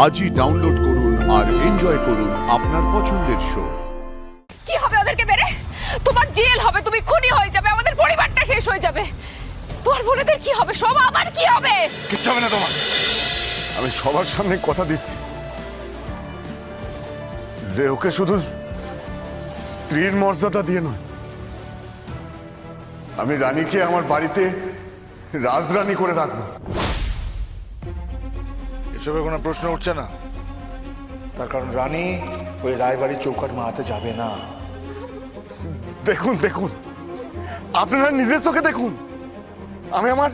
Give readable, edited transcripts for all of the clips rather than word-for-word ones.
আজই ডাউনলোড করুন আর এনজয় করুন আপনার পছন্দের শো। কি হবে ওদেরকে মেরে? তোমার জেল হবে, তুমি খুনি হয়ে যাবে, আমাদের পরিবারটা শেষ হয়ে যাবে। তোমার বোনেদের কি হবে? সব আমার কি হবে? কিচ্ছু হবে না তোমার। আমি সবার সামনে কথা দিচ্ছি যে ওকে শুধু স্ত্রীর মর্যাদা দিয়ে নয়, আমি রানীকে আমার বাড়িতে রাজরানী করে রাখবো। এসবের কোনো প্রশ্ন উঠছে না, তার কারণ রানী ওই রায়বাড়ির চৌকাঠ মারাতে যাবে না। দেখুন দেখুন, আপনারা নিজের চোখে দেখুন, আমি আমার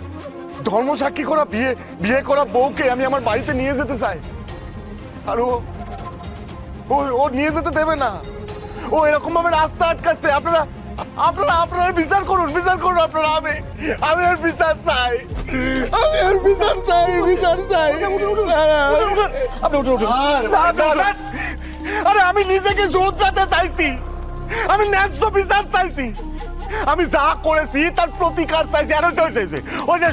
ধর্মসাক্ষী করা বিয়ে করা বউকে আমি আমার বাড়িতে নিয়ে যেতে চাই, আর ও নিয়ে যেতে দেবে না। ও এরকম ভাবে রাস্তা আটকাচ্ছে। আপনারা আপনারা আপনারা বিচার করুন আপনারা। আমি আর বিচার চাই, আরে আমি নিজেকে শোধরাতে চাইছি, আমি ন্যায্য বিচার চাইছি, আমি যা করেছি তার প্রতিকার চাইছি। আর ওই যে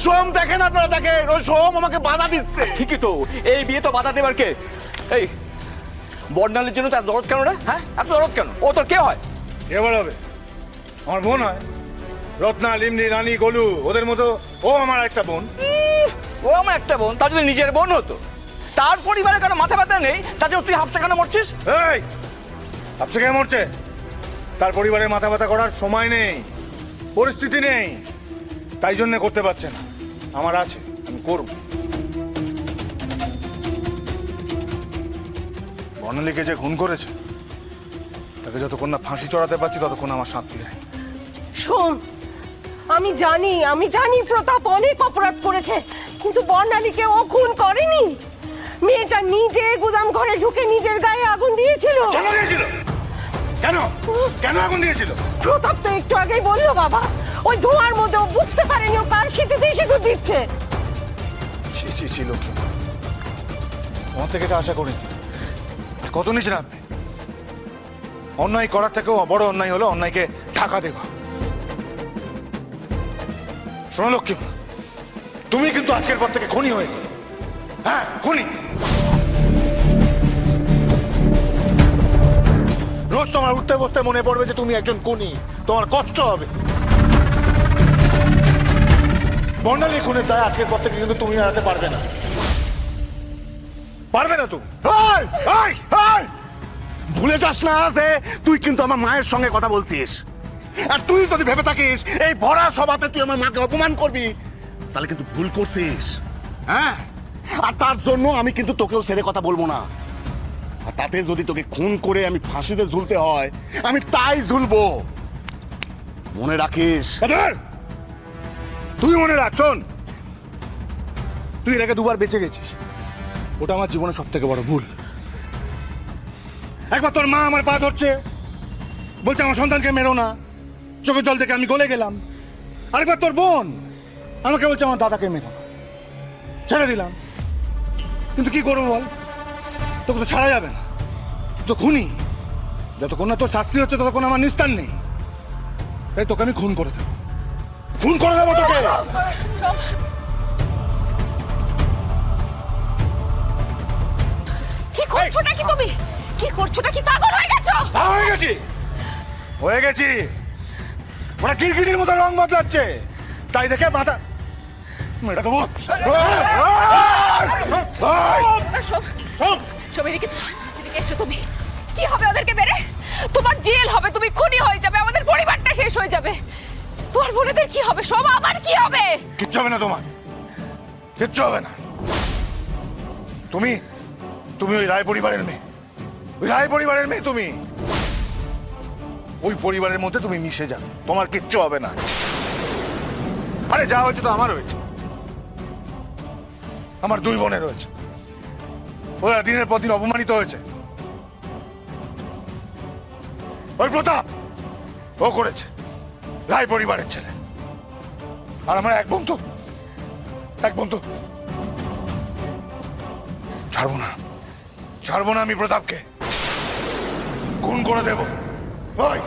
সোম দেখেন, আপনারা দেখেন, ওই সোম আমাকে বাধা দিচ্ছে। ঠিকই তো, এই বিয়ে তো বাধা দেবার কে? এই বর্ণালীর জন্য তার দরদ কেন রে? হ্যাঁ, এত দরদ কেন? ও তোর কে হয়? এবার হবে আমার বোন হয়। রত্না, লিমনি, রানী, গোলু ওদের মতো ও আমার একটা বোন। ও আমার একটা বোন, তার যদি নিজের বোন হতো, তার পরিবারে কেন মাথা ব্যথা নেই? তার জন্য তুই হাফসা কেন মরছিস? এই আপসে কে মরছে? তার পরিবারে মাথা ব্যথা করার সময় নেই, পরিস্থিতি নেই, তাই জন্য করতে পারছে না। আমার আছে, আমি করব। বর্ণালীকে যে খুন করেছে তাকে যতক্ষণ না ফাঁসি চড়াতে পারছি ততক্ষণ আমার শান্তি নেই। শোন, আমি জানি প্রতাপ অনেক অপরাধ করেছে, কিন্তু বর্ণালীকে ও খুন করেনি। মেয়েটা নিজে গুদাম ঘরে ঢুকে নিজের গায়ে আগুন দিয়েছিল। কেন দিয়েছিল? কেন আগুন দিয়েছিল? প্রতাপ তো একটু আগেই বললো বাবা, ওই ধোঁয়ার মধ্যে ও বুঝতে পারেনি ও কার শীতেতেই সিঁদুর দিচ্ছে। ছি লক্ষ্মী, তোমার থেকে এটা আশা করিনি। আর কত নিচে নামবে? অন্যায় করার থেকেও বড় অন্যায় হলো অন্যায়কে ঢাকা দেওয়া। শোনো লক্ষ্মী, তুমি কিন্তু আজকের পর থেকে খুনি হয়ে গেলে। হ্যাঁ, খুনি। রোজ তোমার উঠতে বসতে মনে পড়বে যে তুমি একজন খুনি, তোমার কষ্ট হবে। বর্ণালী খুনের দায় আজকের পর থেকে কিন্তু তুমি এড়াতে পারবে না, তুমি। ভুলে যাস না যে তুই কিন্তু আমার মায়ের সঙ্গে কথা বলছিস, আর তুই যদি ভেবে থাকিস এই ভরা সভাতে তুই আমার মাকে অপমান করবি, তাহলে কিন্তু ভুল করছিস। হ্যাঁ, আর তার জন্য আমি কিন্তু তোকেও ছেড়ে কথা বলবো না। আর তাতে যদি তোকে খুন করে আমি ফাঁসিতে ঝুলতে হয়, আমি তাই ঝুলবো, মনে রাখিস। তুই মনে রাখ, শোন, তুই এর আগে দুবার বেঁচে গেছিস, ওটা আমার জীবনে সব থেকে বড় ভুল। একবার তোর মা আমার পা ধরছে, বলছে আমার সন্তানকে মেরো না, চোখের জল দেখে আমি গলে গেলাম। আরেকবার তোর বোন আমাকে বলছে আমার দাদাকে মেরো না, ছেড়ে দিলাম। কিন্তু কি করবো বল, তোকে তো ছাড়া যাবে না, তো খুনি। যতক্ষণ না তোর শাস্তি হচ্ছে ততক্ষণ আমার নিস্তার নেই, তাই তোকে আমি খুন করে দেবো তোকে। কি করছো নাকি তুমি? কি করছো নাকি? পাগল হয়ে গেছো? হয়ে গেছি। ওরা কিরকিটির মতো রং বদলাচ্ছে, তাই দেখে মাথা মেয়েটা দেবো। এদিকে এসো তুমি। কি হবে ওদেরকে মেরে? তোমার জেল হবে, তুমি খুনি হয়ে যাবে, আমাদের পরিবারটা শেষ হয়ে যাবে। তোমার বোনেদের কি হবে? সব আমার কি হবে? কিচ্ছু হবে না তোমার, কিচ্ছু হবে না। তুমি ওই রায় পরিবারের মেয়ে, তুমি ওই পরিবারের মধ্যে তুমি মিশে যাবে, তোমার কিচ্ছু হবে না। আরে যা হয়েছে তো আমার হয়েছে, আমার দুই বোনের হয়েছে, ওরা দিনের পর দিন অপমানিত হয়েছে। ওই প্রতাপ ও করেছে, রায় পরিবারের ছেলে। আর আমার এক বন্ধু ছাড়বো না আমি প্রতাপকে, খুন করে দেবো। ওই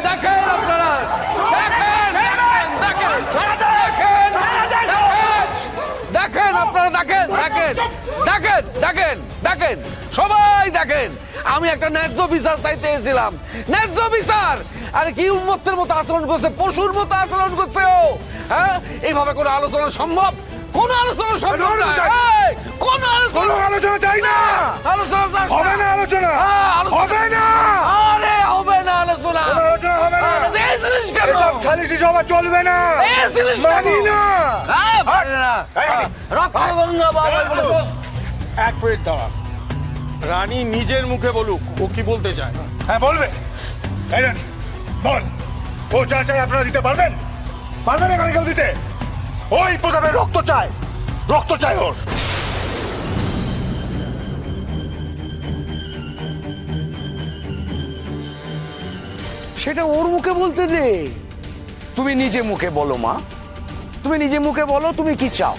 দেখেন আপনারা, দেখেন আমি একটা ন্যায্য বিচার চাইতে এসেছিলাম, ন্যায্য বিচার। আরে কি উন্মত্তের মতো আচরণ করছে, পশুর মতো আচরণ করছে ও। হ্যাঁ, এইভাবে কোনো আলোচনা সম্ভব? কোন আলোচনা সম্ভব না। এই, কোন কোনো আলোচনা চাই না। আলোচনা চাস হবে না আলোচনা। হ্যাঁ, আলোচনা। হবে না। আরে হবে না আলোচনা। কোনো আলোচনা হবে না। আরে এসেছিস কেন? এসব খালিশি সভা চলবে না। এসেছিস কেন? মানি না। হ্যাঁ, মানি না। রক্তগঙ্গা বাবা বলেছে। এক মিনিট দাঁড়া। রানী নিজের মুখে বলুক ও কি বলতে চায়। হ্যাঁ বলবে। এই রানী বল, ও যা চাই আপনারা দিতে পারবেন? পারবেন এখানে কেউ দিতে? ওই প্রতাপের রক্ত চায়, রক্ত চায় ওর। সেটা ওর মুখে বলতে দে। তুমি নিজে মুখে বলো মা, তুমি নিজে মুখে বলো তুমি কি চাও।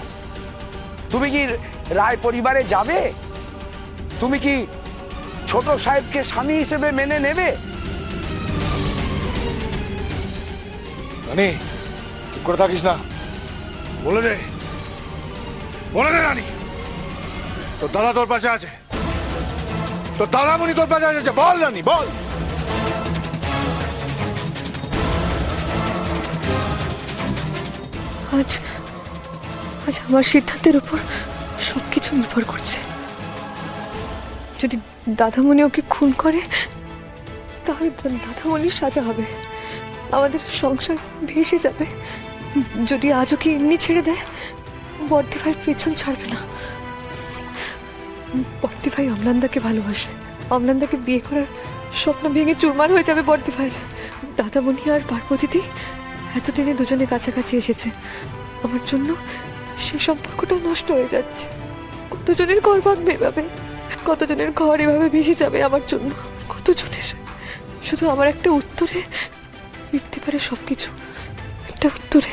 তুমি কি রায় পরিবারে যাবে? তুমি কি ছোট সাহেবকে স্বামী হিসেবে মেনে নেবে? রানী চুপ করে থাকিস না, বলে দে, বলে দে রানী। তোর দাদা তোর পাশে আছে, তোর দাদামণি তোর পাশে আছে, বল রানী বল। আজ আজ আমার সিদ্ধান্তের উপর সবকিছু নির্ভর করছে। যদি দাদামণি ওকে খুন করে তাহলে দাদামণির সাজা হবে, আমাদের সংসার ভেসে যাবে। যদি আজ ওকে এমনি ছেড়ে দেয়, বর্দি ভাই পেছন ছাড়বে না। বর্দি ভাই অমলান্দাকে ভালোবাসে, অমলান্দাকে বিয়ে করার স্বপ্ন ভেঙে চুরমার হয়ে যাবে বর্দি ভাই। দাদামণি আর পার্বতীদি এতদিনে দুজনে কাছাকাছি এসেছে, আমার জন্য সেই সম্পর্কটা নষ্ট হয়ে যাচ্ছে। কতজনের ঘর ভাঙবে এভাবে, কতজনের ঘর এভাবে ভেসে যাবে আমার জন্য, কতজনের। শুধু আমার একটা উত্তরে মিটতে পারে সবকিছু, একটা উত্তরে।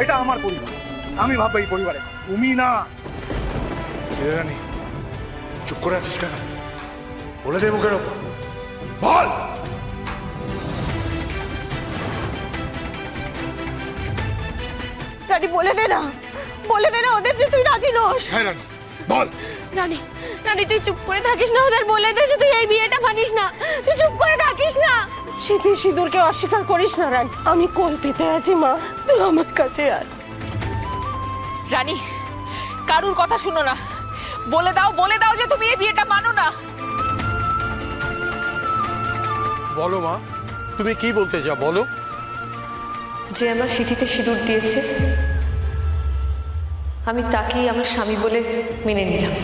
এটা আমার পরিবার, আমি ভাববো এই পরিবারে, তুমি না। কিরে রানী চুপ করে আছিস কেন? বলে দে মুখের ওপর, বল। রানী বলে দে না, বলে দে না ওদের যে তুই রাজি নস। হ্যাঁ রানী বল। রানী, রানী তুই চুপ করে থাকিস না, ওদের বলে দে যে তুই এই বিয়েটা মানিস না, তুই চুপ করে থাকিস না। সিঁথির সিঁদুরকে অস্বীকার করিস না রানী। আমি কোল পেতে আছি মা, তুই আমার কাছে আর। রানী, কারুর কথা শুনো না, বলে দাও যে তুমি এই বিয়েটা মানো না। বলো মা, তুমি কি বলতে চাও বলো। যে আমার সিঁথিতে সিঁদুর দিয়েছে, আমি তাকেই আমার স্বামী বলে মেনে নিলাম।